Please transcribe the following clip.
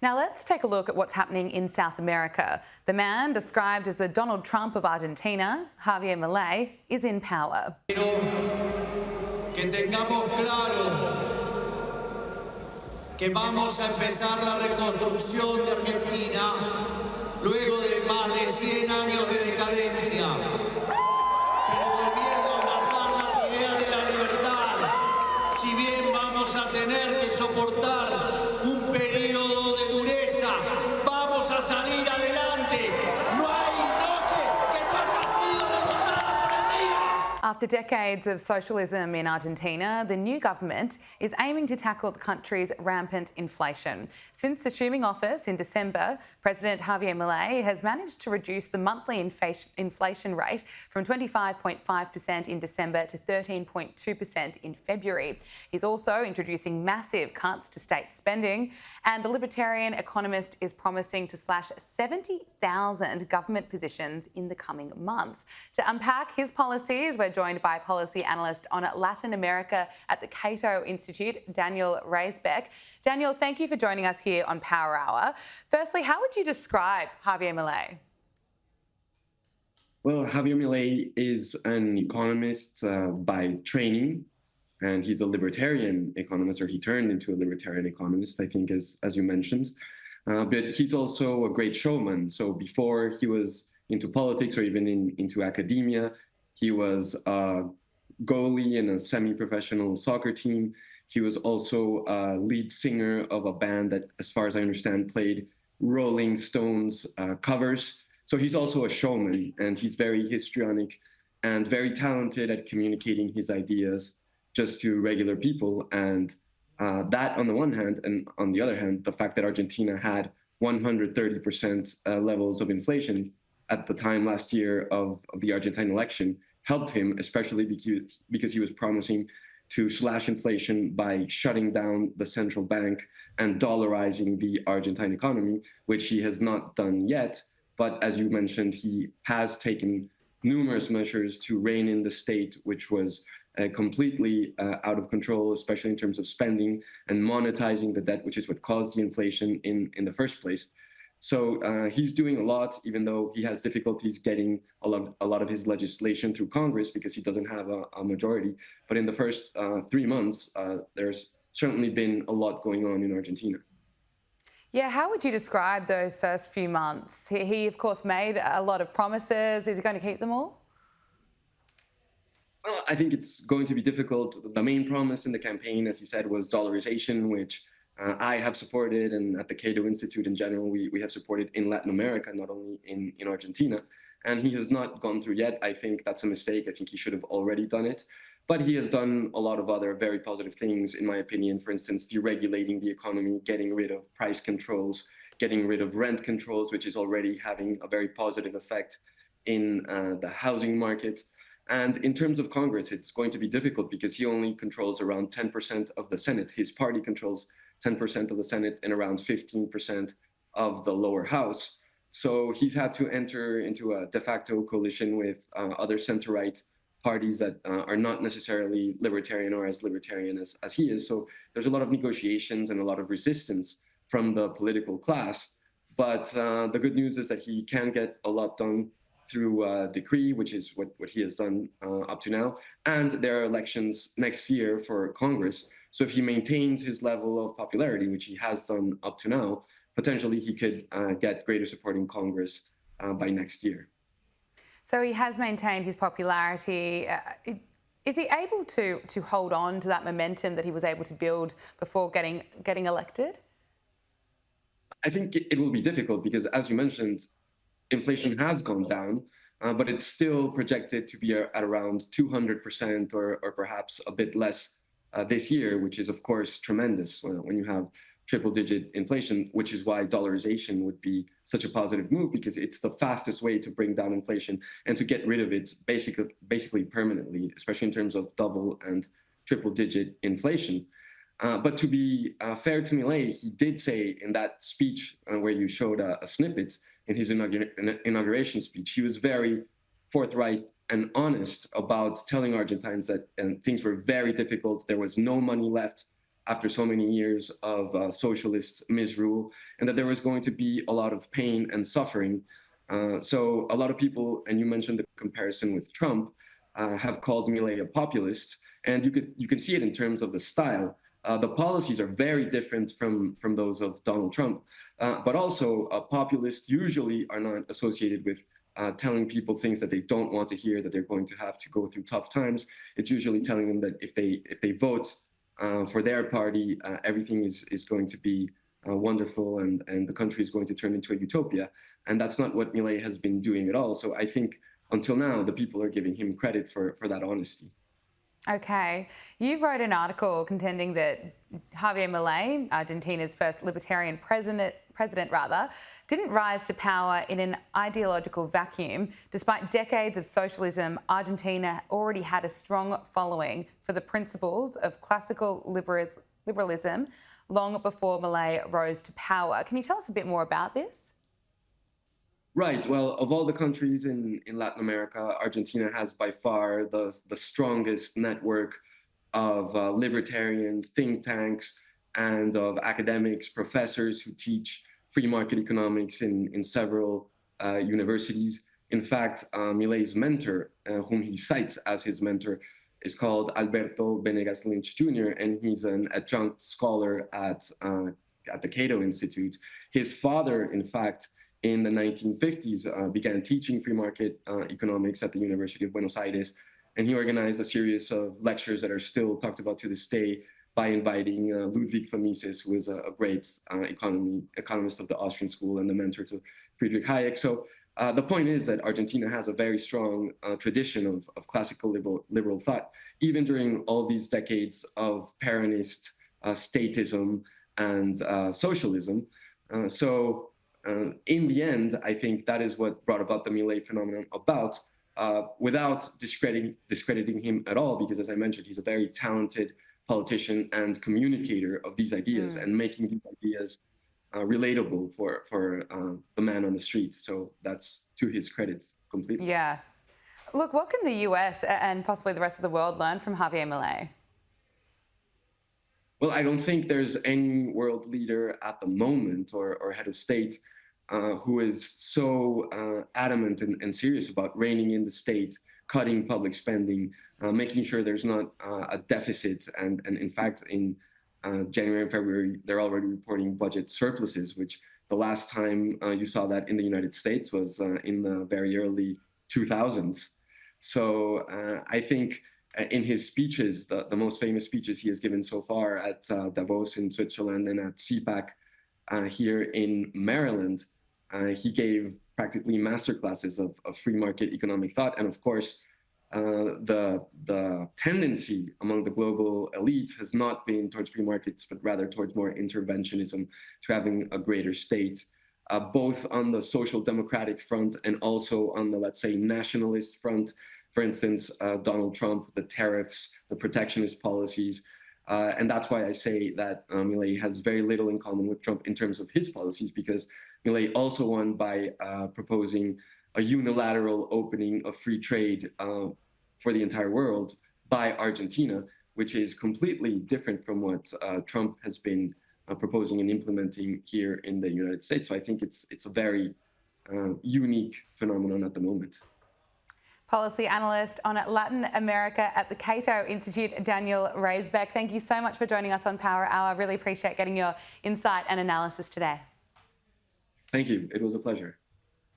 Now let's take a look at what's happening in South America. The man described as the Donald Trump of Argentina, Javier Milei, is in power. Pero que tengamos claro que vamos a empezar la reconstrucción de Argentina luego de más de 100 años de decadencia. Pero volviendo a abrazar las ideas de la libertad, si bien vamos a tener que soportar un periodo de dureza, vamos a salir adelante. No hay noche que no haya sido derrotada por el día. After decades of socialism in Argentina, the new government is aiming to tackle the country's rampant inflation. Since assuming office in December, President Javier Milei has managed to reduce the monthly inflation rate from 25.5% in December to 13.2% in February. He's also introducing massive cuts to state spending, and the libertarian economist is promising to slash 70,000 government positions in the coming months. To unpack his policies, we're joined by policy analyst on Latin America at the Cato Institute, Daniel Raisbeck. Daniel, thank you for joining us here on Power Hour. Firstly, how would you describe Javier Milei? Well, Javier Milei is an economist by training, and he's a libertarian economist, or he turned into a libertarian economist, I think, as you mentioned. But he's also a great showman. So before he was into politics or even into academia, he was a goalie in a semi-professional soccer team. He was also a lead singer of a band that, as far as I understand, played Rolling Stones covers. So he's also a showman, and he's very histrionic and very talented at communicating his ideas just to regular people. And that on the one hand, and on the other hand, the fact that Argentina had 130% levels of inflation at the time last year of the Argentine election helped him, especially because he was promising to slash inflation by shutting down the central bank and dollarizing the Argentine economy, which he has not done yet. But as you mentioned, he has taken numerous measures to rein in the state, which was completely out of control, especially in terms of spending and monetizing the debt, which is what caused the inflation in the first place. So he's doing a lot, even though he has difficulties getting a lot of his legislation through Congress because he doesn't have a majority. But in the first 3 months, there's certainly been a lot going on in Argentina. Yeah, how would you describe those first few months? He of course, made a lot of promises. Is he going to keep them all? Well, I think it's going to be difficult. The main promise in the campaign, as you said, was dollarization, which I have supported, and at the Cato Institute in general, we have supported in Latin America, not only in Argentina. And he has not gone through yet. I think that's a mistake. I think he should have already done it. But he has done a lot of other very positive things, in my opinion. For instance, deregulating the economy, getting rid of price controls, getting rid of rent controls, which is already having a very positive effect in the housing market. And in terms of Congress, it's going to be difficult because he only controls around 10% of the Senate. His party controls 10% of the Senate and around 15% of the lower house. So he's had to enter into a de facto coalition with other center-right parties that are not necessarily libertarian or as libertarian as he is. So there's a lot of negotiations and a lot of resistance from the political class. But the good news is that he can get a lot done through a decree, which is what he has done up to now. And there are elections next year for Congress. So if he maintains his level of popularity, which he has done up to now, potentially he could get greater support in Congress by next year. So he has maintained his popularity. Is he able to hold on to that momentum that he was able to build before getting elected? I think it will be difficult because, as you mentioned, inflation has gone down, but it's still projected to be at around 200% or perhaps a bit less this year, which is, of course, tremendous when you have triple-digit inflation, which is why dollarization would be such a positive move, because it's the fastest way to bring down inflation and to get rid of it basically permanently, especially in terms of double and triple-digit inflation. But to be fair to Milei, he did say in that speech where you showed a snippet in his inauguration speech, he was very forthright and honest about telling Argentines that things were very difficult. There was no money left after so many years of socialist misrule, and that there was going to be a lot of pain and suffering. So a lot of people, and you mentioned the comparison with Trump, have called Milei a populist, and you can see it in terms of the style. The policies are very different from those of Donald Trump, but also populists usually are not associated with telling people things that they don't want to hear, that they're going to have to go through tough times. It's usually telling them that if they vote for their party, everything is going to be wonderful, and the country is going to turn into a utopia. And that's not what Milei has been doing at all. So I think until now, the people are giving him credit for that honesty. Okay. You wrote an article contending that Javier Milei, Argentina's first libertarian president, didn't rise to power in an ideological vacuum. Despite decades of socialism, Argentina already had a strong following for the principles of classical liberalism long before Milei rose to power. Can you tell us a bit more about this? Right. Well, of all the countries in Latin America, Argentina has by far the strongest network of libertarian think tanks and of academics, professors who teach free market economics in several universities. In fact, Milei's mentor, whom he cites as his mentor, is called Alberto Venegas Lynch Jr., and he's an adjunct scholar at the Cato Institute. His father, in fact, in the 1950s, began teaching free market economics at the University of Buenos Aires, and he organized a series of lectures that are still talked about to this day by inviting Ludwig von Mises, who is a great economist of the Austrian school and the mentor to Friedrich Hayek. So the point is that Argentina has a very strong tradition of classical liberal thought, even during all these decades of Peronist statism and socialism. In the end, I think that is what brought about the Milei phenomenon about, without discrediting him at all, because as I mentioned, he's a very talented politician and communicator of these ideas and making these ideas relatable for the man on the street. So that's to his credit completely. Yeah. Look, what can the US and possibly the rest of the world learn from Javier Milei? Well, I don't think there's any world leader at the moment or head of state who is so adamant and serious about reining in the state, cutting public spending, making sure there's not a deficit. And in fact, in January and February, they're already reporting budget surpluses, which the last time you saw that in the United States was in the very early 2000s. So I think in his speeches, the most famous speeches he has given so far at Davos in Switzerland and at CPAC here in Maryland, he gave practically masterclasses of free market economic thought. And of course, the tendency among the global elite has not been towards free markets, but rather towards more interventionism, to having a greater state, both on the social democratic front and also on the, let's say, nationalist front. For instance, Donald Trump, the tariffs, the protectionist policies. And that's why I say that Milei has very little in common with Trump in terms of his policies, because Milei also won by proposing a unilateral opening of free trade for the entire world by Argentina, which is completely different from what Trump has been proposing and implementing here in the United States. So I think it's a very unique phenomenon at the moment. Policy analyst on Latin America at the Cato Institute, Daniel Raisbeck. Thank you so much for joining us on Power Hour. I really appreciate getting your insight and analysis today. Thank you. It was a pleasure.